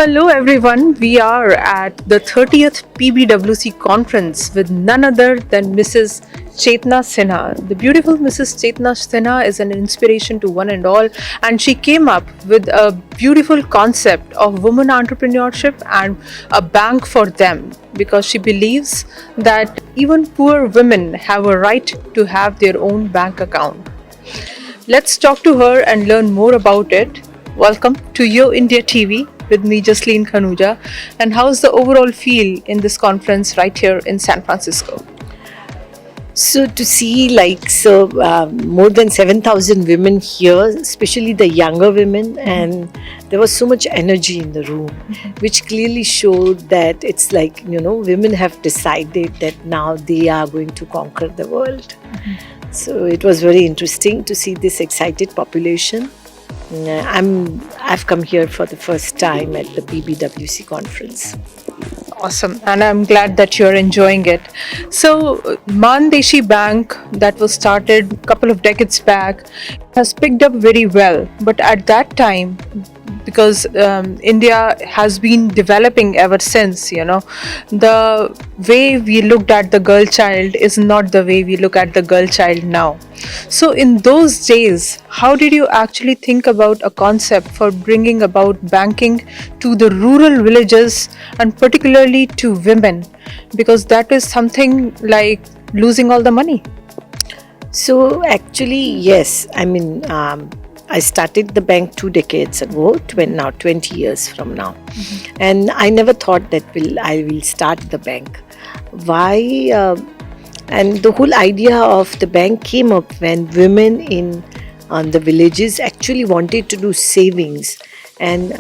Hello everyone, we are at the 30th PBWC conference with none other than Mrs. Chetna Sinha. The beautiful Mrs. Chetna Sinha is an inspiration to one and all, and she came up with a beautiful concept of women entrepreneurship and a bank for them, because she believes that even poor women have a right to have their own bank account. Let's talk to her and learn more about it. Welcome to Yo India TV with me, Jasleen Khanuja. And how's the overall feel in this conference right here in San Francisco? So to see more than 7,000 women here, especially the younger women, and there was so much energy in the room, which clearly showed that it's like, women have decided that now they are going to conquer the world. So it was very interesting to see this excited population. I've come here for the first time at the PBWC conference. Awesome, and I'm glad that you're enjoying it. So, MANN DESHI Bank, that was started a couple of decades back, has picked up very well. But at that time, because India has been developing ever since, the way we looked at the girl child is not the way we look at the girl child now. So in those days, how did you actually think about a concept for bringing about banking to the rural villages and particularly to women? Because that is something like losing all the money. So actually, yes, I started the bank 2 decades ago, 20 years from now. And I never thought that I will start the bank. Why? And the whole idea of the bank came up when women in the villages actually wanted to do savings. And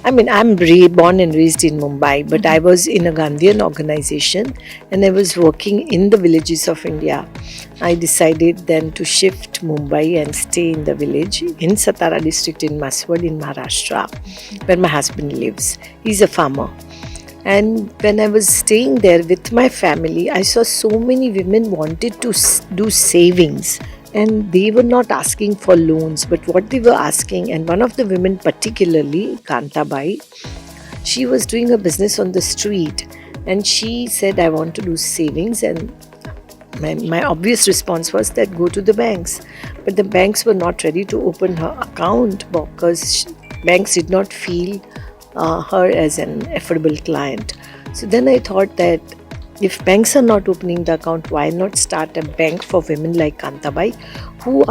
I'm born and raised in Mumbai, but I was in a Gandhian organization and I was working in the villages of India. I decided then to shift Mumbai and stay in the village in Satara district in Maswad in Maharashtra, where my husband lives. He's a farmer. And when I was staying there with my family, I saw so many women wanted to do savings. And they were not asking for loans, but what they were asking, and one of the women particularly, Kantabai, she was doing a business on the street and she said, I want to do savings. And my obvious response was that go to the banks. But the banks were not ready to open her account because banks did not feel her as an affordable client. So then I thought that if banks are not opening the account, why not start a bank for women like Kantabai who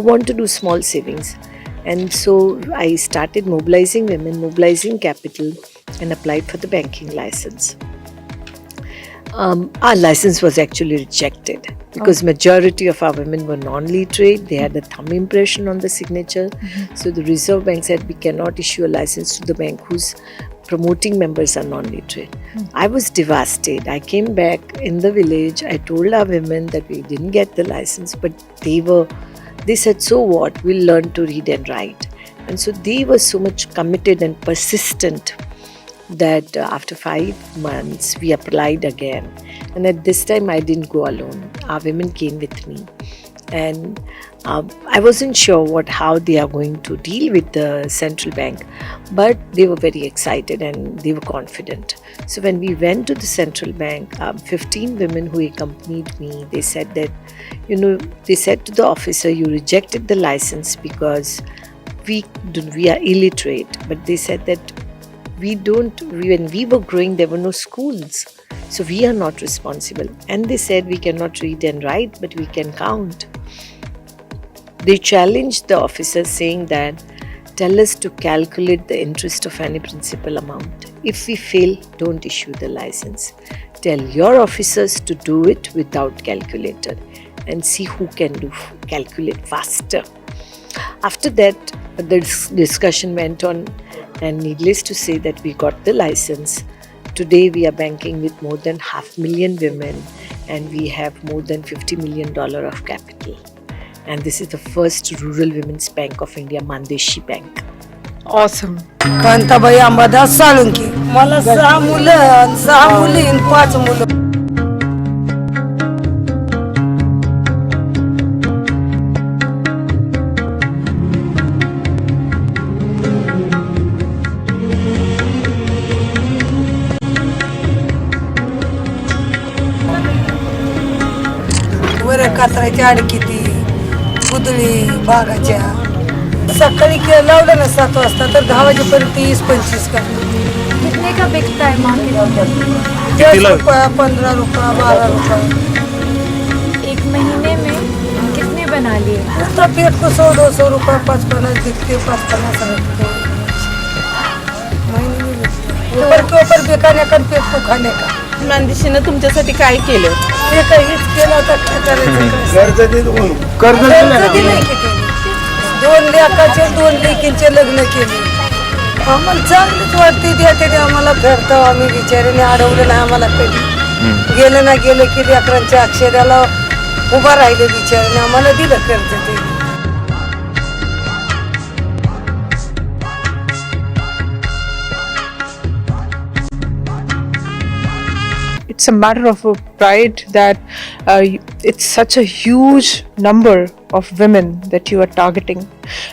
want to do small savings? And so I started mobilizing women, mobilizing capital, and applied for the banking license. Our license was actually rejected because majority of our women were non-literate. They had a thumb impression on the signature. So the Reserve Bank said we cannot issue a license to the bank whose promoting members are non-literate. I was devastated. I came back in the village. I told our women that we didn't get the license, but they said, so what? We'll learn to read and write. And so they were so much committed and persistent that after 5 months we applied again. And at this time I didn't go alone. Our women came with me. And I wasn't sure how they are going to deal with the central bank, but they were very excited and they were confident. So when we went to the central bank, 15 women who accompanied me, they said that, they said to the officer, you rejected the license because we are illiterate. But they said that when we were growing, there were no schools. So we are not responsible. And they said we cannot read and write, but we can count. They challenged the officers saying that, tell us to calculate the interest of any principal amount. If we fail, don't issue the license. Tell your officers to do it without calculator and see who can calculate faster. After that, the discussion went on, and needless to say that we got the license. Today we are banking with more than 500,000 women and we have more than $50 million of capital. And this is the first rural women's bank of India, MANN DESHI Bank. Awesome. Kantabai Ambadas Salunkhe मला 6 मुलं आणि 6 मुली आणि 5 मुलं. बरं कातराची अडकिती कुदळी बागाच्या सकाळी लावलं ना 7 वाजता तर 10 वाजेपर्यंत 20-25 करतो. कितने का बिकता है माँ? 10 रुपये 15 रुपये 12 रुपये. एक महीने में कितने बना लिए? नुसता पेट को 100-200 रुपये 5-50 दिखते 5-50 रखते महीने में ऊपर के ऊपर बेकाने का पेट को खाने का. मानदेशीनं तुमच्यासाठी काय केलं? ते काहीच केलं तर काय करायचं? कर्ज दिलं की ते 2 लेकाचे 2 लेकींचे लग्न केले. आम्हाला चांगलीच वाटते देते ते आम्हाला फिरतो आम्ही बिचारीने अडवलं नाही आम्हाला कधी गेलं ना गेलं की लेकरांच्या अक्षराला उभा राहिले बिचारीने आम्हाला दिलं कर्ज ते. It's a matter of pride that it's such a huge number of women that you are targeting.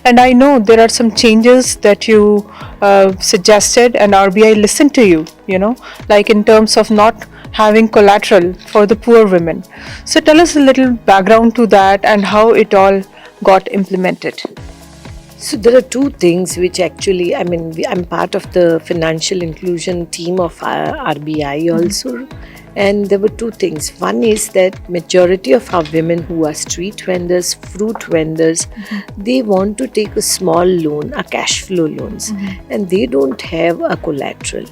And I know there are some changes that you suggested and RBI listened to you, you know, like in terms of not having collateral for the poor women. So tell us a little background to that and how it all got implemented. So there are two things which actually, I mean, I'm part of the financial inclusion team of RBI also. And there were two things. One is that majority of our women who are street vendors, fruit vendors, they want to take a small loan, a cash flow loans, and they don't have a collateral.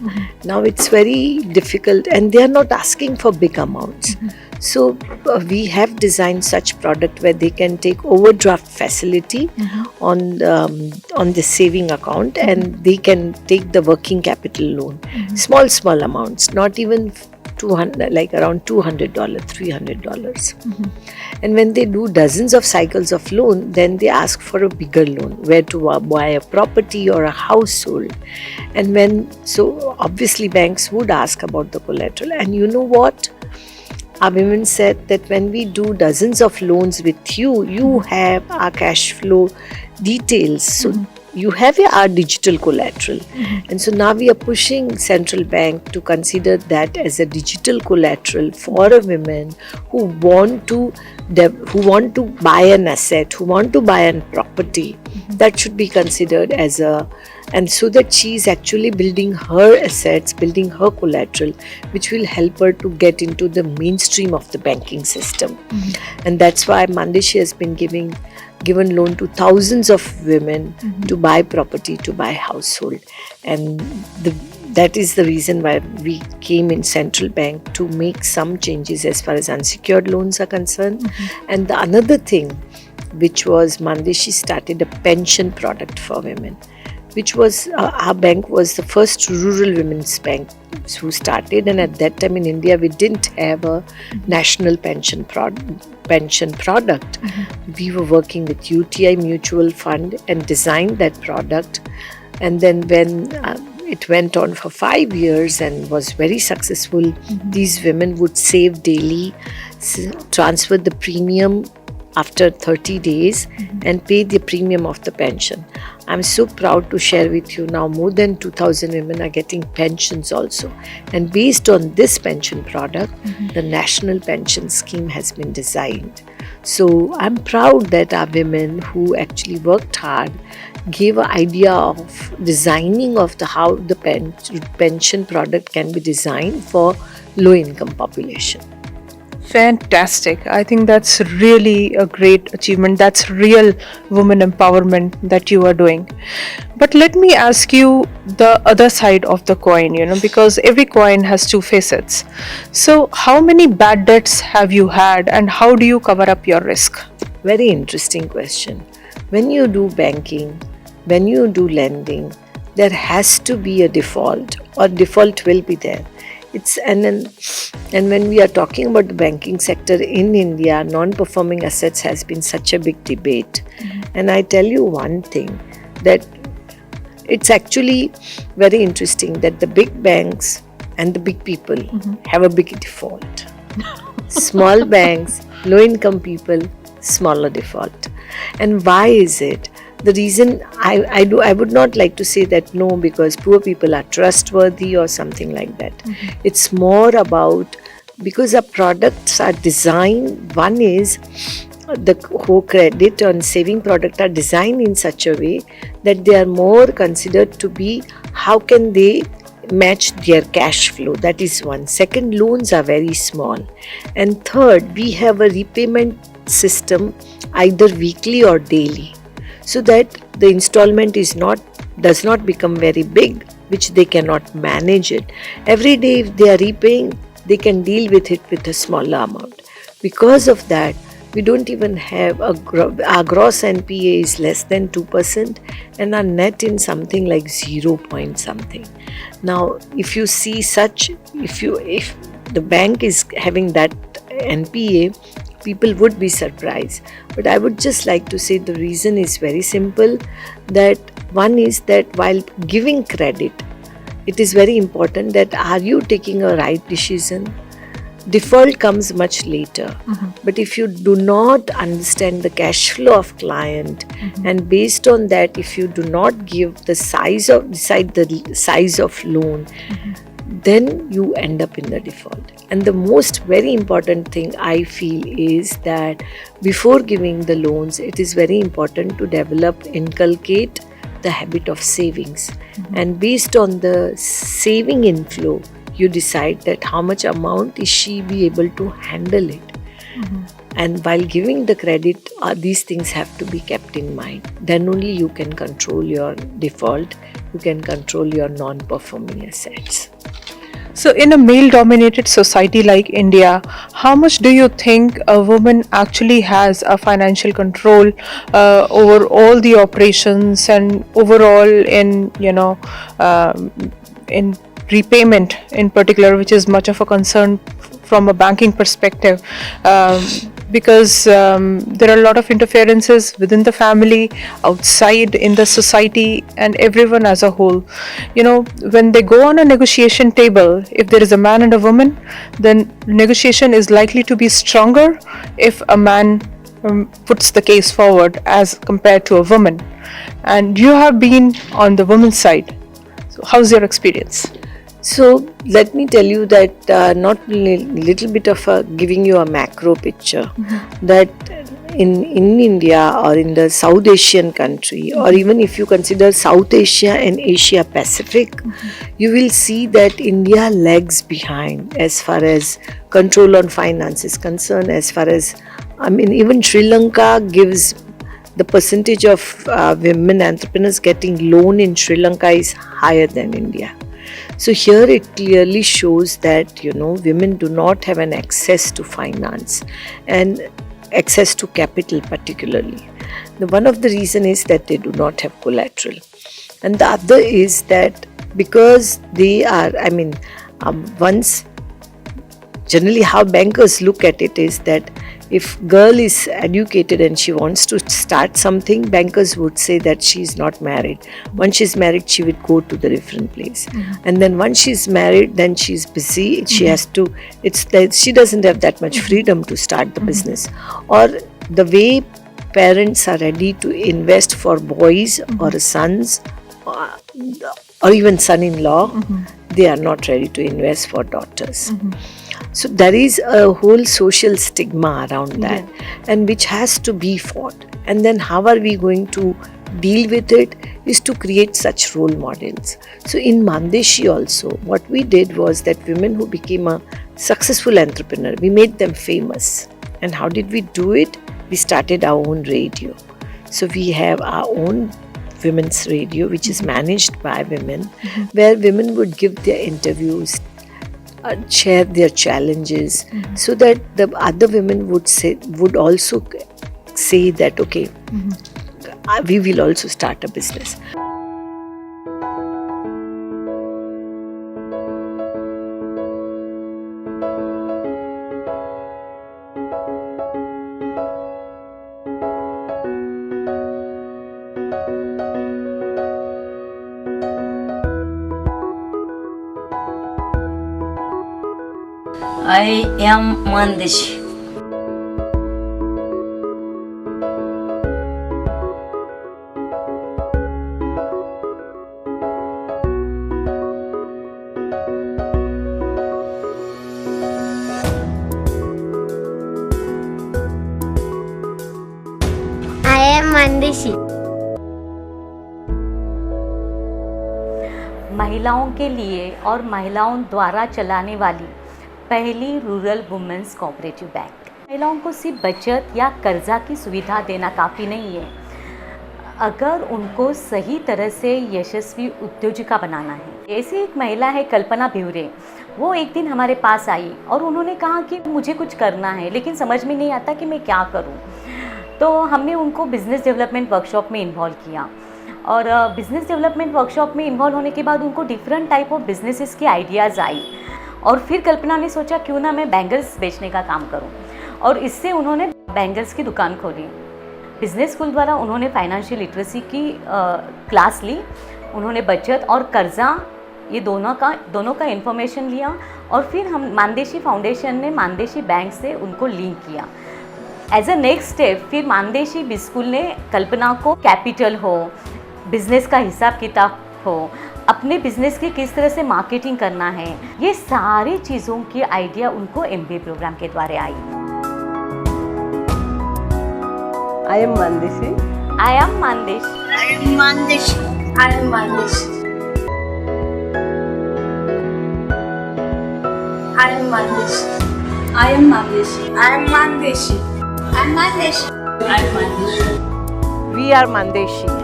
Now it's very difficult and they are not asking for big amounts. So we have designed such product where they can take overdraft facility on the saving account and they can take the working capital loan. Small amounts, not even 200, like around $200, $300. And when they do dozens of cycles of loan, then they ask for a bigger loan, where to buy a property or a household. And so obviously banks would ask about the collateral. And you know what? Our women said that when we do dozens of loans with you, you have our cash flow details. So you have our digital collateral. And so now we are pushing central bank to consider that as a digital collateral for a women who want to buy an asset, who want to buy a property. That should be considered as and so that she is actually building her assets, building her collateral, which will help her to get into the mainstream of the banking system. And that's why MANN DESHI has been given loan to thousands of women to buy property, to buy household. And that is the reason why we came in central bank to make some changes as far as unsecured loans are concerned. And the another thing, which was MANN DESHI started a pension product for women, which was our bank was the first rural women's bank who started, and at that time in India we didn't have a national pension product. We were working with UTI Mutual Fund and designed that product, and then when it went on for 5 years and was very successful, these women would save daily, transfer the premium after 30 days and pay the premium of the pension. I'm so proud to share with you now more than 2,000 women are getting pensions also. And based on this pension product, the national pension scheme has been designed. So I'm proud that our women who actually worked hard gave an idea of designing of how the pension product can be designed for low income population. Fantastic. I think that's really a great achievement. That's real women empowerment that you are doing. But let me ask you the other side of the coin, because every coin has two facets. So how many bad debts have you had and how do you cover up your risk? Very interesting question. When you do banking, when you do lending, there has to be a default or default will be there. And when we are talking about the banking sector in India, non-performing assets has been such a big debate. And I tell you one thing, that it's actually very interesting that the big banks and the big people have a big default. Small banks, low-income people, smaller default. And why is it? The reason I would not like to say that no, because poor people are trustworthy or something like that. It's more about because our products are designed, one is the whole credit and saving product are designed in such a way that they are more considered to be how can they match their cash flow. That is one. Second, loans are very small. And third, we have a repayment system either weekly or daily, so that the installment does not become very big, which they cannot manage it. Every day if they are repaying, they can deal with it with a smaller amount. Because of that, we don't even have our gross NPA is less than 2% and our net in something like 0 point something. Now, if you see if the bank is having that NPA, people would be surprised. But I would just like to say the reason is very simple, that one is that while giving credit, it is very important that are you taking a right decision? Default comes much later. But if you do not understand the cash flow of client, and based on that, if you do not give decide the size of loan, then you end up in the default. And the most very important thing I feel is that before giving the loans, it is very important to inculcate the habit of savings. And based on the saving inflow, you decide that how much amount is she be able to handle it. And while giving the credit, these things have to be kept in mind. Then only you can control your default, you can control your non-performing assets. So, in a male-dominated society like India, how much do you think a woman actually has a financial control over all the operations and overall in in repayment in particular, which is much of a concern from a banking perspective, because there are a lot of interferences within the family, outside in the society, and everyone as a whole. When they go on a negotiation table, if there is a man and a woman, then negotiation is likely to be stronger if a man puts the case forward as compared to a woman. And you have been on the woman's side. So how's your experience? So let me tell you that not little bit of giving you a macro picture, that in India or in the South Asian country, or even if you consider South Asia and Asia Pacific, you will see that India lags behind as far as control on finance is concerned. As far as, even Sri Lanka gives the percentage of women entrepreneurs getting loan in Sri Lanka is higher than India. So here it clearly shows that women do not have an access to finance and access to capital particularly. One of the reason is that they do not have collateral, and the other is that because they are, once generally how bankers look at it is that if girl is educated and she wants to start something, bankers would say that she is not married. Once she's married, she would go to the different place. And then once she's married, then she's busy. She has to, it's that she doesn't have that much freedom to start the business. Or the way parents are ready to invest for boys or sons or even son-in-law, they are not ready to invest for daughters. So there is a whole social stigma around that, and which has to be fought. And then how are we going to deal with it is to create such role models. So in MANN DESHI also, what we did was that women who became a successful entrepreneur, we made them famous. And how did we do it? We started our own radio. So we have our own women's radio, which is managed by women, where women would give their interviews, share their challenges, so that the other women would also say that okay, we will also start a business. I am MANN DESHI. MANN DESHI. महिलाओं के लिए और महिलाओं द्वारा चलाने वाली पहली rural women's cooperative bank. महिलाओं को सिर्फ बचत या कर्जा की सुविधा देना काफ़ी नहीं है, अगर उनको सही तरह से यशस्वी उद्योजिका बनाना है। ऐसी एक महिला है कल्पना भिवरे। वो एक दिन हमारे पास आई और उन्होंने कहा कि मुझे कुछ करना है लेकिन समझ में नहीं आता कि मैं क्या करूं। तो हमने उनको बिज़नेस डेवलपमेंट वर्कशॉप में इन्वॉल्व किया और बिज़नेस डेवलपमेंट वर्कशॉप में इन्वॉल्व होने के बाद उनको डिफरेंट टाइप ऑफ बिजनेसेस की आइडियाज़ आई और फिर कल्पना ने सोचा क्यों ना मैं बैंगल्स बेचने का काम करूं और इससे उन्होंने बैंगल्स की दुकान खोली। बिज़नेस स्कूल द्वारा उन्होंने फाइनेंशियल लिटरेसी की क्लास ली, उन्होंने बचत और कर्जा ये दोनों का इन्फॉर्मेशन लिया और फिर हम मानदेशी फाउंडेशन ने मानदेशी बैंक से उनको लिंक किया। एज अ नेक्स्ट स्टेप फिर मानदेशी स्कूल ने कल्पना को कैपिटल हो, बिज़नेस का हिसाब किताब हो, अपने बिज़नेस की किस तरह से मार्केटिंग करना है, ये सारी चीज़ों की आइडिया उनको MBA प्रोग्राम के द्वारा आई। I am MANN DESHI. I am MANN DESHI. I am MANN DESHI. I am MANN DESHI. I am MANN DESHI. I am MANN DESHI. I am MANN DESHI. I am MANN DESHI. I am MANN DESHI. We are MANN DESHI.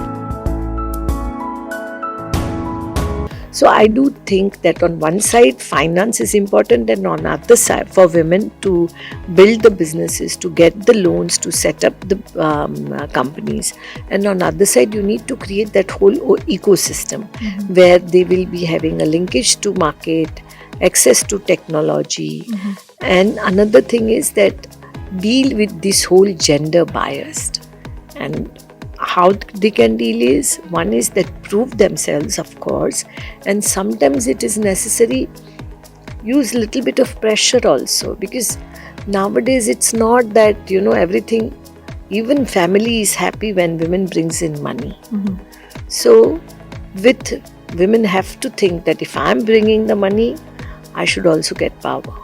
So I do think that on one side finance is important, and on the other side for women to build the businesses, to get the loans, to set up the companies, and on the other side you need to create that whole ecosystem where they will be having a linkage to market, access to technology, and another thing is that deal with this whole gender biased. And how they can deal is, one is that prove themselves, of course, and sometimes it is necessary use little bit of pressure also, because nowadays it's not that everything, even family is happy when women brings in money. So with women have to think that if I'm bringing the money, I should also get power.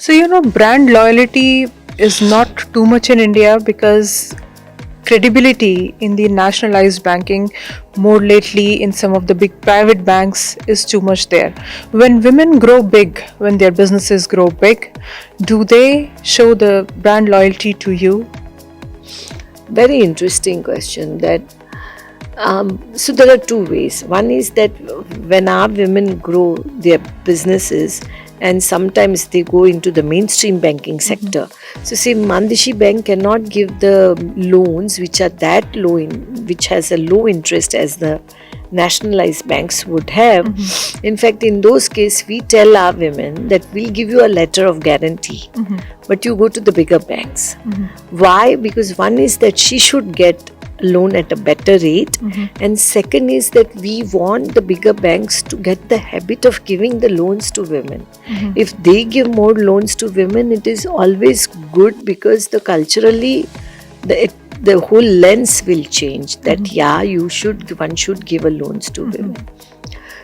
So, brand loyalty is not too much in India because credibility in the nationalized banking more lately in some of the big private banks is too much there. When women grow big, when their businesses grow big, do they show the brand loyalty to you? Very interesting question. That so there are two ways. One is that when our women grow their businesses and sometimes they go into the mainstream banking sector. So say MANN DESHI Bank cannot give the loans which are that low, which has a low interest as the nationalized banks would have. In fact, in those cases, we tell our women that we'll give you a letter of guarantee, but you go to the bigger banks. Why? Because one is that she should get loan at a better rate, and second is that we want the bigger banks to get the habit of giving the loans to women. If they give more loans to women, it is always good because culturally the whole lens will change, that one should give a loans to women.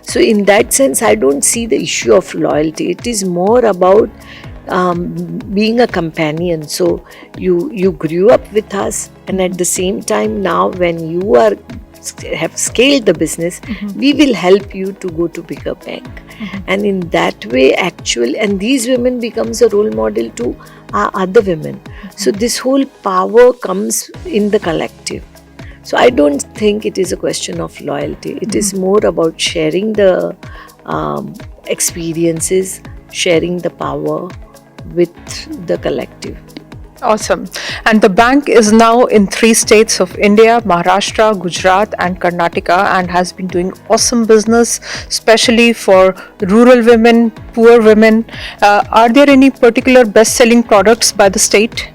So in that sense, I don't see the issue of loyalty. It is more about being a companion. So you grew up with us, and at the same time now when you have scaled the business, we will help you to go to bigger bank. And in that way and these women becomes a role model to other women. So this whole power comes in the collective. So I don't think it is a question of loyalty. It is more about sharing the experiences, sharing the power with the collective. Awesome. And the bank is now in 3 states of India, Maharashtra, Gujarat and Karnataka, and has been doing awesome business, especially for rural women, poor women. Are there any particular best-selling products by the state?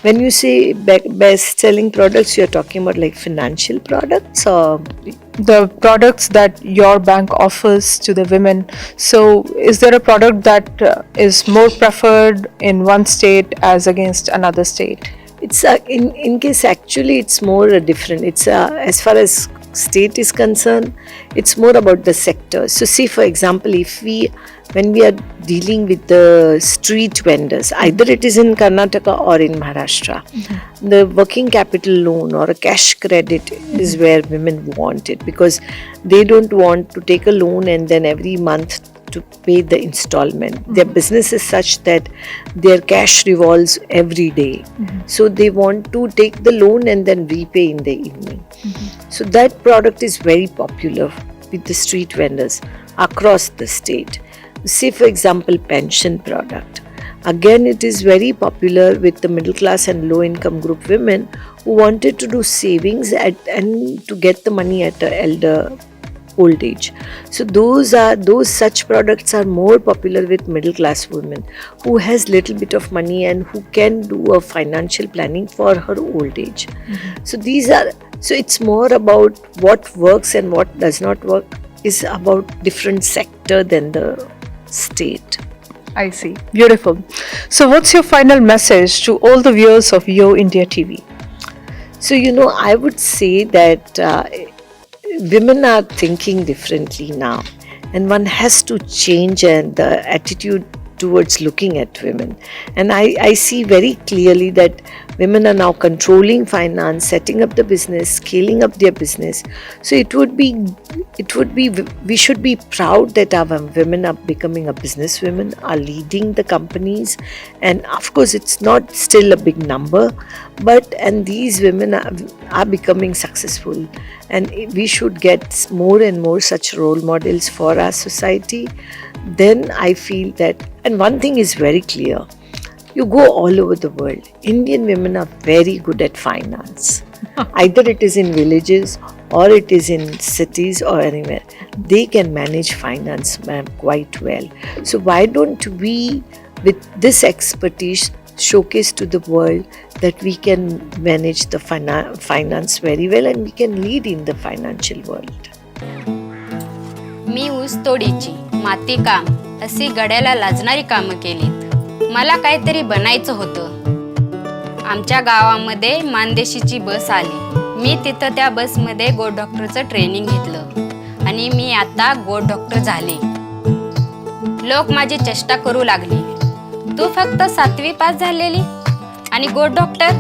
When you say best-selling products, you're talking about like financial products or the products that your bank offers to the women. So is there a product that is more preferred in one state as against another state? It's in case actually it's more different. It's as far as state is concerned, it's more about the sector. So see, for example, when we are dealing with the street vendors, either it is in Karnataka or in Maharashtra, the working capital loan or a cash credit is where women want it, because they don't want to take a loan and then every month to pay the installment. Their business is such that their cash revolves every day. So they want to take the loan and then repay in the evening. So that product is very popular with the street vendors across the state. Say for example, pension product. Again, it is very popular with the middle class and low income group women who wanted to do savings and to get the money at the elder old age. So those such products are more popular with middle class women who has little bit of money and who can do a financial planning for her old age. So it's more about what works and what does not work, is about different sector than the state. I see. Beautiful. So what's your final message to all the viewers of Yo India TV? So, I would say that women are thinking differently now, and one has to change the attitude towards looking at women. And I see very clearly that women are now controlling finance, setting up the business, scaling up their business. So we should be proud that our women are becoming a businesswomen, are leading the companies, and of course it's not still a big number, and these women are becoming successful, and we should get more and more such role models for our society. Then I feel that, and one thing is very clear, you go all over the world, Indian women are very good at finance. Either it is in villages or it is in cities or anywhere, they can manage finance, ma'am, quite well. So why don't we, with this expertise, showcase to the world that we can manage the finance very well and we can lead in the financial world. मी ऊस तोडीची, माती काम अशी गड्याला लाजणारी कामं केलीत. मला काहीतरी बनायचं होतं. आमच्या गावामध्ये मानदेशीची बस आली. मी तिथं त्या बसमध्ये गोड डॉक्टरचं ट्रेनिंग घेतलं आणि मी आता गोड डॉक्टर झाले. लोक माझी चेष्टा करू लागली. तू फक्त 7वी पास झालेली आणि गोड डॉक्टर?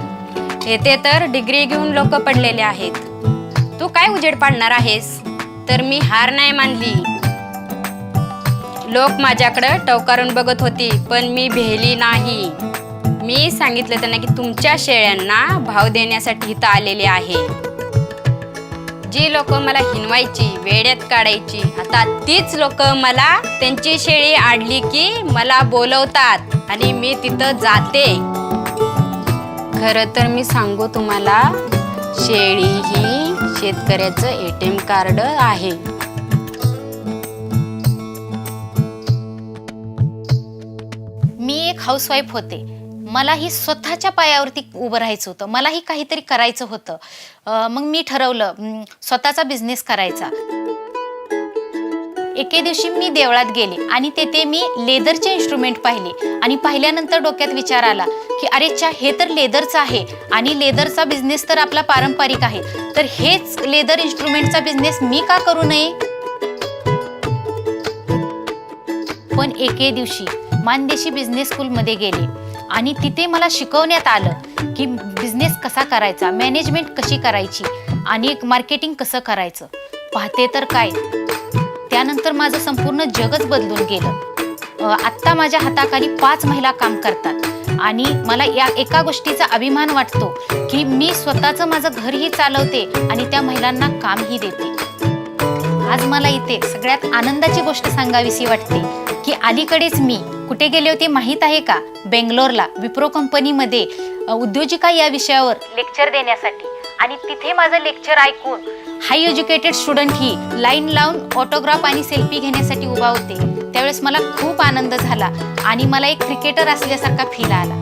येथे तर डिग्री घेऊन लोक पडलेले आहेत. तू काय उजेड पाडणार आहेस? तर मी हार नाही मानली. लोक माझ्याकडे टवकारून बघत होती, पण मी भेली नाही. मी सांगितलं त्यांना की तुमच्या शेळ्यांना भाव देण्यासाठी इथं आलेले आहे. जी लोक मला हिनवायची, वेड्यात काढायची, आता तीच लोक मला त्यांची शेळी आडली की मला बोलवतात आणि मी तिथं जाते. खरं तर मी सांगू तुम्हाला, शेळी ही शेतकऱ्याचं ATM कार्ड आहे. मी एक हाऊसवाईफ होते. मलाही स्वतःच्या पायावरती उभं राहायचं होतं, मलाही काहीतरी करायचं होतं. मग मी ठरवलं स्वतःचा बिझनेस करायचा. एके दिवशी मी देवळात गेले आणि तेथे मी लेदरचे इन्स्ट्रुमेंट पाहिले आणि पाहिल्यानंतर डोक्यात विचार आला की अरे चा, हे तर लेदरचं आहे आणि लेदरचा बिझनेस तर आपला पारंपरिक आहे, तर हेच लेदर इन्स्ट्रुमेंटचा बिझनेस मी का करू नये. पण एके दिवशी मानदेशी बिझनेस स्कूलमध्ये गेले आणि तिथे मला शिकवण्यात आलं की बिझनेस कसा करायचा, मॅनेजमेंट कशी करायची आणि मार्केटिंग कसं करायचं. पाहते तर काय, त्यानंतर माझं संपूर्ण जगच बदलून गेलं. आत्ता माझ्या हाताखाली 5 महिला काम करतात आणि मला या एका गोष्टीचा अभिमान वाटतो की मी स्वतःचं माझं घरही चालवते आणि त्या महिलांना कामही देते. आज मला इथे सगळ्यात आनंदाची गोष्ट सांगावीशी वाटते की अलीकडेच मी कुठे गेले होते माहीत आहे का? बेंगलोरला विप्रो कंपनीमध्ये उद्योजिका या विषयावर लेक्चर देण्यासाठी. आणि तिथे माझं लेक्चर ऐकून हाय एज्युकेटेड स्टुडंट ही लाईन लावून ऑटोग्राफ आणि सेल्फी घेण्यासाठी उभा होते. त्यावेळेस मला खूप आनंद झाला आणि मला एक क्रिकेटर असल्यासारखा फील आला.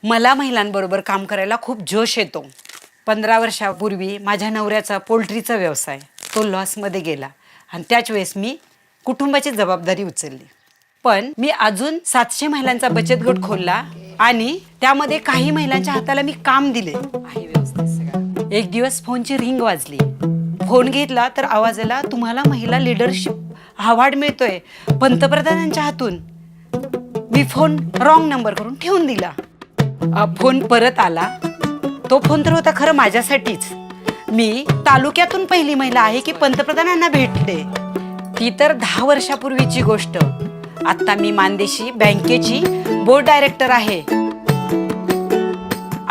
मला महिलांबरोबर काम करायला खूप जोश येतो. 15 वर्षापूर्वी माझ्या नवऱ्याचा पोल्ट्रीचा व्यवसाय तो लॉसमध्ये गेला आणि त्याच वेळेस मी कुटुंबाची जबाबदारी उचलली. पण मी अजून 700 महिलांचा बचत गट खोलला आणि त्यामध्ये काही महिलांच्या हाताला मी काम दिले. आहे व्यवस्थित सगळं. एक दिवस फोनची रिंग वाजली. फोन घेतला तर आवाज आला, तुम्हाला महिला लीडरशिप अवॉर्ड मिळतोय पंतप्रधानांच्या हातून. मी फोन रॉंग नंबर करून ठेवून दिला. फोन परत आला. तो फोन तर होता खरं माझ्यासाठीच. मी तालुक्यातून पहिली महिला आहे की पंतप्रधानांना भेटले. ती तर 10 वर्षापूर्वीची गोष्ट. आता मी मानदेशी बँकेची बोर्ड डायरेक्टर आहे.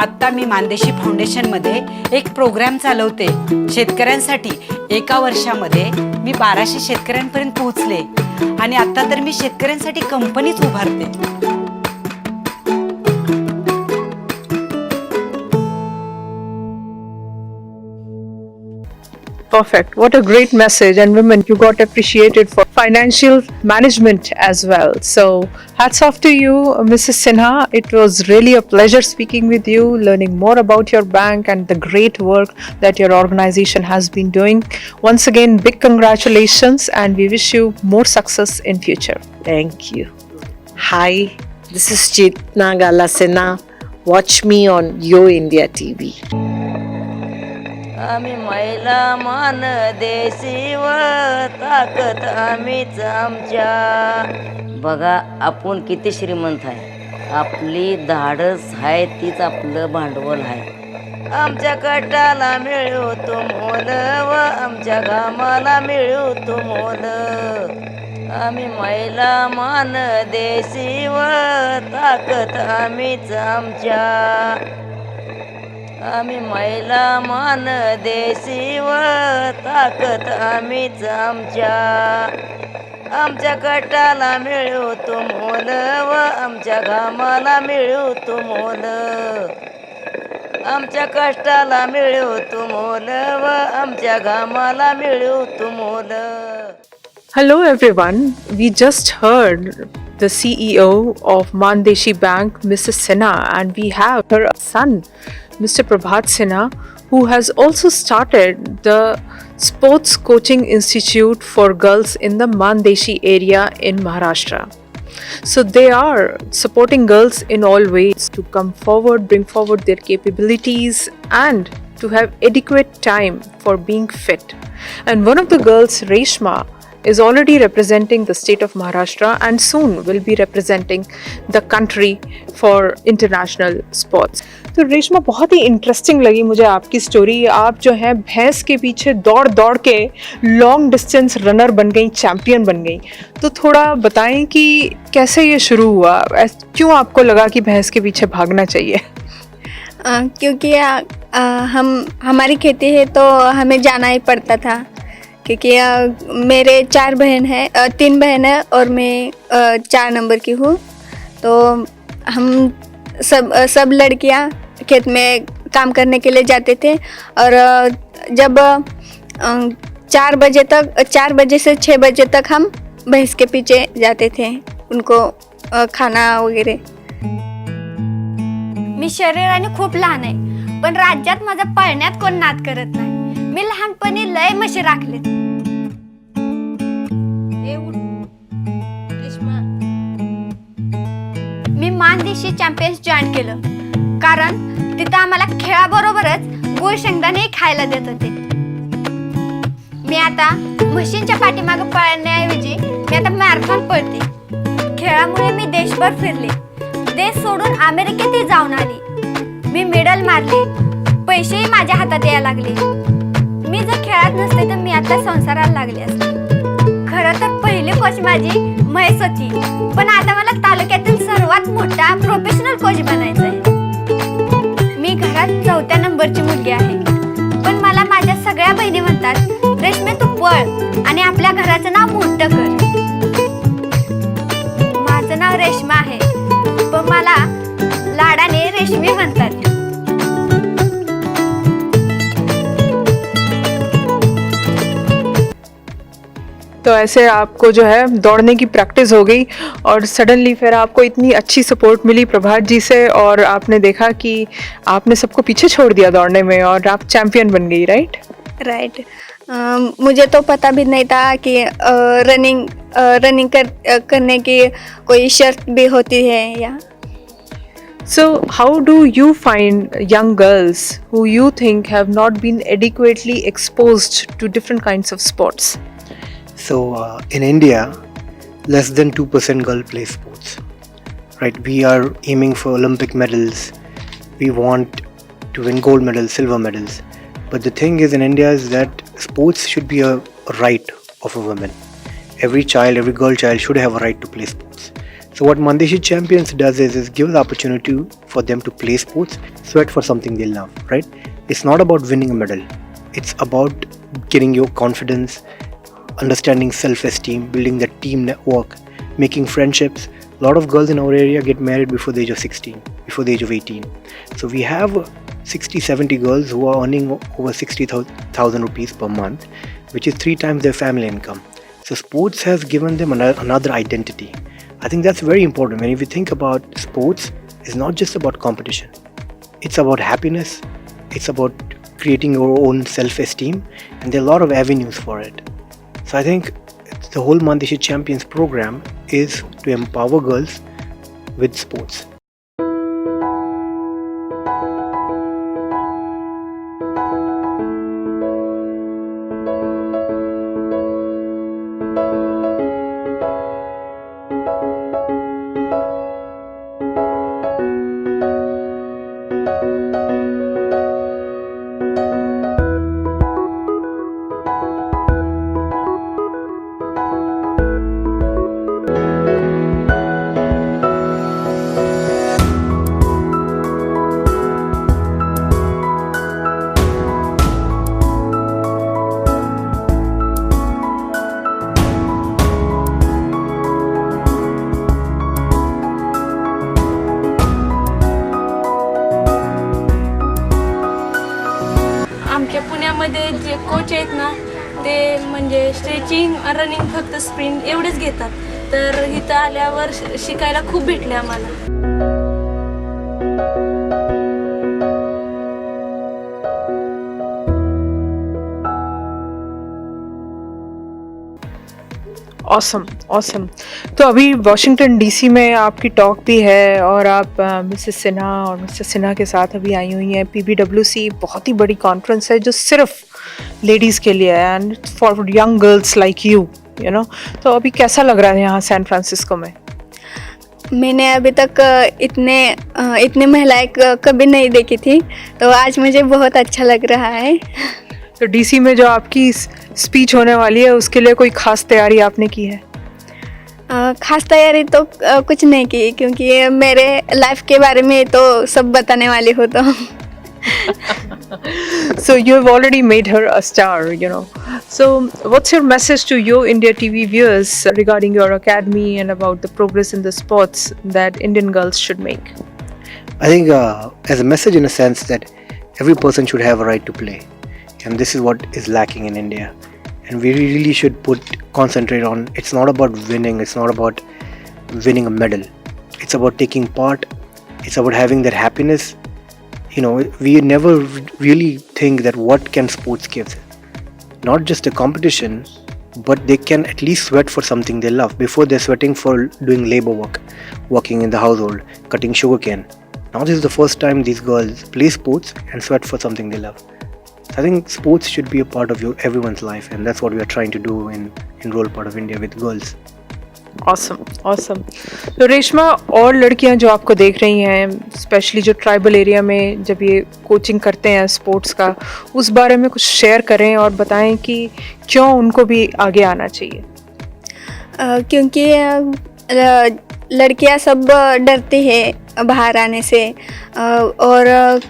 आता मी मानदेशी फाउंडेशन मध्ये एक प्रोग्राम चालवते शेतकऱ्यांसाठी. एका वर्षामध्ये मी 1200 शेतकऱ्यांपर्यंत पोहोचले आणि आता तर मी शेतकऱ्यांसाठी कंपनीच उभारते. Perfect. What a great message. And women, you got appreciated for financial management as well. So hats off to you, Mrs. Sinha. It was really a pleasure speaking with you, learning more about your bank and the great work that your organization has been doing. Once again, big congratulations and we wish you more success in future. Thank you. Hi, this is Chetna Sinha. Watch me on Yo India TV. आम्ही महिला मान देशी व ताकद आम्हीच आमच्या. बघा आपण किती श्रीमंत आहे. आपली धाडस आहे तीच आपलं भांडवल आहे. आमच्या कष्टाला मिळू तो मोल व आमच्या घामाला मिळू तो मोल. आम्ही महिला मान देशी व ताकद आम्हीच आमच्या. आम्ही महिला मान देशी व ताकद आम्हीच आमच्या. आमच्या कष्टाला मिळू तो मोल व आमच्या घामाला मिळू तो मोल. आमच्या कष्टाला मिळू तो मोल व आमच्या घामाला मिळू तो मोल. Hello everyone. We just heard the CEO of MANN DESHI Bank, Mrs. Sinha, and we have her son, Mr. Prabhat Sinha, who has also started the Sports Coaching Institute for Girls in the MANN DESHI area in Maharashtra. So they are supporting girls in all ways to come forward, bring forward their capabilities and to have adequate time for being fit. And one of the girls, Reshma, is already representing the state of Maharashtra and soon will be representing the country for international sports. तो रेशमा, बहुत ही interesting लगी मुझे आपकी story. आप जो है भैंस के पीछे दौड़ दौड़ के लॉन्ग डिस्टेंस रनर बन गई, चैम्पियन बन गई. तो थोड़ा बताएं कि कैसे ये शुरू हुआ, क्यों आपको लगा कि भैंस के पीछे भागना चाहिए? क्योंकि हमारी खेती है तो हमें जाना ही पड़ता था. क्योंकि मेरे 3 बहन है और मैं 4 नंबर की हूँ. तो हम सब लड़कियाँ खेत में काम करने के लिए जाते थे. और जब 4 बजे से 6 बजे तक हम भैंस के पीछे जाते थे, उनको खाना वगैरे. मी शरीराने खूप लहान आहे, पण राज्यात माझा पळण्यात कोण नाद करत नाही. मी लहानपणी लय म्हशी राखलेत. मी मानदेशी चॅम्पियन्स जॉईन केलं कारण तिथं आम्हाला खेळाबरोबरच गुळ शेंगदाणे खायला देत होते. मी आता म्हशींच्या पाठीमागं पळण्याऐवजी मी आता मॅरेथॉन पळते. खेळामुळे मी देशभर फिरले. देश सोडून अमेरिकेतही जाऊन आली. मी मेडल मारले. पैसेही माझ्या हातात यायला लागले. मी जर खेळात नसते तर मी आता संसाराला लागले असते. खरं तर पहिली कोच माझी म्हैस होती, पण आता मला तालुक्यातील सर्वात मोठा प्रोफेशनल कोच बनायचं आहे. मी घरात 4थ्या नंबरची मुलगी आहे, पण मला माझ्या सगळ्या बहिणी म्हणतात, रेशमे तू पळ आणि आपल्या घराचं नाव मोठं कर. माझं नाव रेशमा आहे, पण मला लाडाने रेशमी म्हणतात. तो ऐसे आपको जो है दौड़ने की प्रैक्टिस हो गई और सडनली फिर आपको इतनी अच्छी सपोर्ट मिली प्रभात जी से और आपने देखा कि आपने सबको पीछे छोड़ दिया दौड़ने में और आप चैम्पियन बन गई. राइट. मुझे तो पता भी नहीं था कि रनिंग रनिंग करने की कोई शर्त भी होती है या So, how do you find young girls who you think have not been adequately exposed to different kinds of sports? So in India, less than 2% girl play sports. Right? We are aiming for Olympic medals. We want to win gold medals, silver medals. But the thing is in India is that sports should be a right of a woman. Every child, every girl child should have a right to play sports. So what Mann Deshi Champions does is give the opportunity for them to play sports, sweat for something they love, right? It's not about winning a medal. It's about getting your confidence, understanding self-esteem, building the team network, making friendships. A lot of girls in our area get married before the age of 16, before the age of 18. So we have 60, 70 girls who are earning over 60,000 rupees per month, which is 3 times their family income. So sports has given them another identity. I think that's very important. When you think about sports, it's not just about competition. It's about happiness. It's about creating your own self-esteem, and there are a lot of avenues for it. So I think the whole Mann Deshi Champions program is to empower girls with sports. आमच्या पुण्यामध्ये जे coach आहेत ना ते म्हणजे stretching running फक्त sprint एवढेच घेतात तर इथं आल्यावर शिकायला खूप भेटले आम्हाला. Awesome awesome. तो अभी वॉशिंगटन डीसी में आपकी टॉक भी है और आप मिसेस सिन्हा और मिस्टर सिन्हा के साथ अभी आई हुई हैं. PBWC बहुत ही बड़ी कॉन्फ्रेंस है जो सिर्फ लेडीज़ के लिए है and for young girls like you know. तो अभी कैसा लग रहा है यहाँ सैन फ्रांसिस्को में? मैंने अभी तक इतने महिलाएं कभी नहीं देखी थी तो आज मुझे बहुत अच्छा लग रहा है. तो डीसी में जो आपकी स्पीच होने वाली है उसके लिए कोई ख़ास तैयारी आपने की है? खास तैयारी तो कुछ नहीं की क्योंकि मेरे लाइफ के बारे में तो सब बताने वाली हो तो. So you have already made her a star, you know. So what's your message to your India TV viewers regarding your academy and about the progress in the sports that Indian girls should make? I think as a message in a sense that every person should have a right to play. And this is what is lacking in India. And we really should concentrate on, it's not about winning, it's not about winning a medal. It's about taking part, it's about having that happiness. You know, we never really think that what can sports give. Not just a competition, but they can at least sweat for something they love. Before they're sweating for doing labor work, working in the household, cutting sugarcane. Now this is the first time these girls play sports and sweat for something they love. I think sports should be a part of everyone's life, and that's what we are trying to do in rural part of India with girls. Awesome, awesome. तो रेशमा और लड़कियां जो आपको देख रही हैं specially जो tribal area में जब ये कोचिंग करते हैं स्पोर्ट्स का, उस बारे में कुछ शेयर करें और बताएं कि क्यों उनको भी आगे आना चाहिए. क्योंकि लड़कियां सब डरती है बाहर आने से और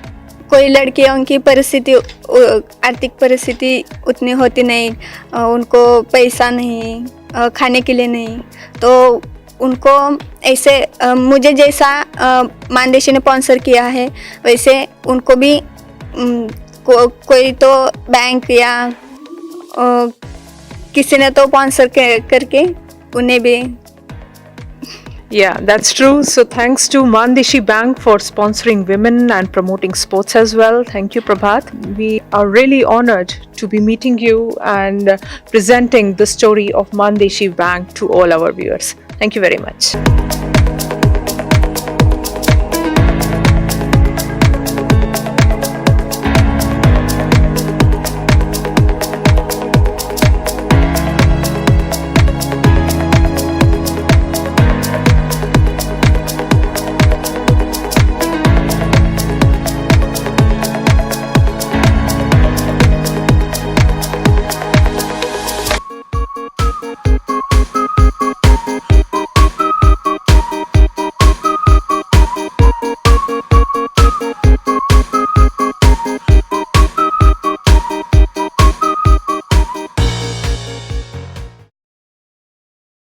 कोई लड़कियों की परिस्थिति आर्थिक परिस्थिति उतनी होती नहीं, उनको पैसा नहीं, खाने के लिए नहीं, तो उनको ऐसे मुझे जैसा मान देशी ने स्पॉन्सर किया है वैसे उनको भी कोई तो बैंक या किसी ने तो स्पॉन्सर करके उन्हें भी. Yeah, that's true. So thanks to MANN DESHI Bank for sponsoring women and promoting sports as well. Thank you, Prabhat. We are really honored to be meeting you and presenting the story of MANN DESHI Bank to all our viewers. Thank you very much.